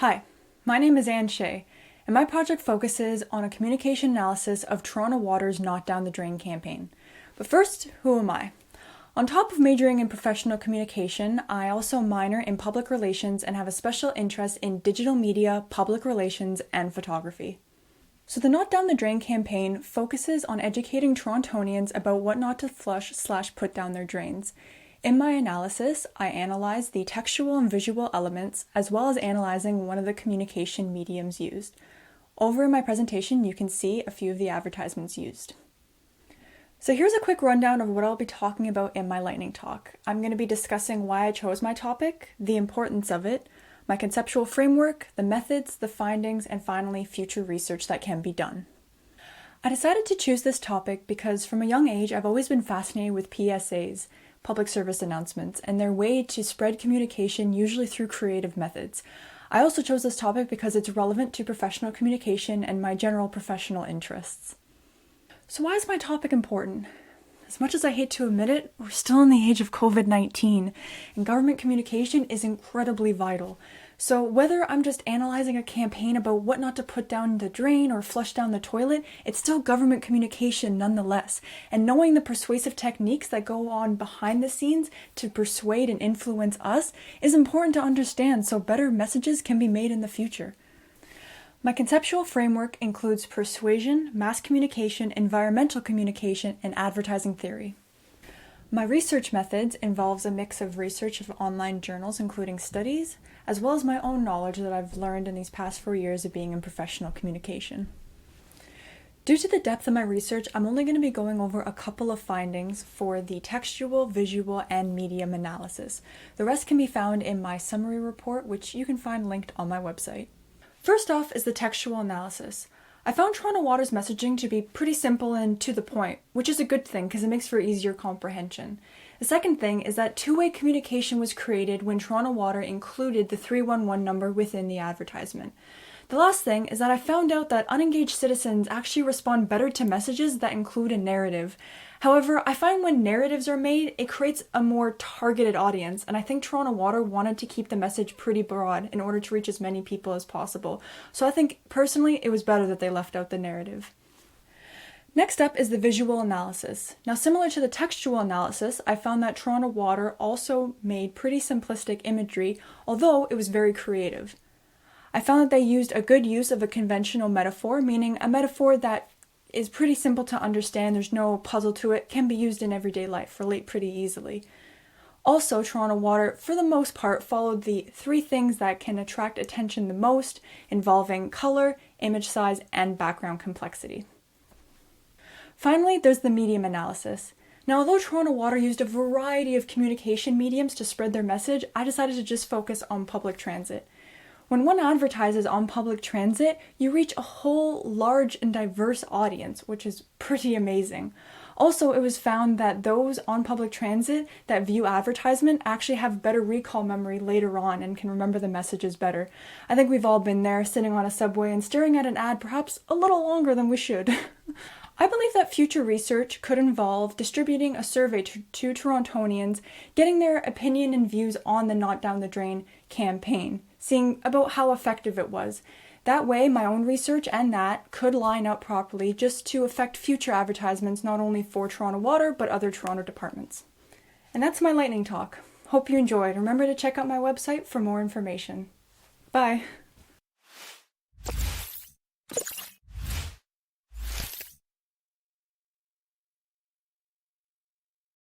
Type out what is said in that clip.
Hi, my name is Anne Shea, and my project focuses on a communication analysis of Toronto Water's Not Down the Drain campaign. But first, who am I? On top of majoring in professional communication, I also minor in public relations and have a special interest in digital media, public relations, and photography. So the Not Down the Drain campaign focuses on educating Torontonians about what not to flush/put down their drains. In my analysis, I analyzed the textual and visual elements as well as analyzing one of the communication mediums used. Over in my presentation, you can see a few of the advertisements used. So here's a quick rundown of what I'll be talking about in my lightning talk. I'm going to be discussing why I chose my topic, the importance of it, my conceptual framework, the methods, the findings, and finally, future research that can be done. I decided to choose this topic because from a young age, I've always been fascinated with PSAs, public service announcements, and their way to spread communication, usually through creative methods. I also chose this topic because it's relevant to professional communication and my general professional interests. So why is my topic important? As much as I hate to admit it, we're still in the age of COVID-19, and government communication is incredibly vital. So whether I'm just analyzing a campaign about what not to put down the drain or flush down the toilet, it's still government communication nonetheless. And knowing the persuasive techniques that go on behind the scenes to persuade and influence us is important to understand so better messages can be made in the future. My conceptual framework includes persuasion, mass communication, environmental communication, and advertising theory. My research methods involves a mix of research of online journals, including studies, as well as my own knowledge that I've learned in these past 4 years of being in professional communication. Due to the depth of my research, I'm only going to be going over a couple of findings for the textual, visual, and medium analysis. The rest can be found in my summary report, which you can find linked on my website. First off is the textual analysis. I found Toronto Water's messaging to be pretty simple and to the point, which is a good thing because it makes for easier comprehension. The second thing is that two-way communication was created when Toronto Water included the 311 number within the advertisement. The last thing is that I found out that unengaged citizens actually respond better to messages that include a narrative. However, I find when narratives are made, it creates a more targeted audience, and I think Toronto Water wanted to keep the message pretty broad in order to reach as many people as possible. So I think, personally, it was better that they left out the narrative. Next up is the visual analysis. Now, similar to the textual analysis, I found that Toronto Water also made pretty simplistic imagery, although it was very creative. I found that they used a good use of a conventional metaphor, meaning a metaphor that is pretty simple to understand, there's no puzzle to it, can be used in everyday life, relate pretty easily. Also, Toronto Water, for the most part, followed the 3 things that can attract attention the most, involving color, image size, and background complexity. Finally, there's the medium analysis. Now, although Toronto Water used a variety of communication mediums to spread their message, I decided to just focus on public transit. When one advertises on public transit, you reach a whole large and diverse audience, which is pretty amazing. Also, it was found that those on public transit that view advertisement actually have better recall memory later on and can remember the messages better. I think we've all been there, sitting on a subway and staring at an ad perhaps a little longer than we should. I believe that future research could involve distributing a survey to Torontonians, getting their opinion and views on the Not Down the Drain campaign, seeing about how effective it was. That way, my own research and that could line up properly just to affect future advertisements not only for Toronto Water, but other Toronto departments. And that's my lightning talk. Hope you enjoyed. Remember to check out my website for more information. Bye!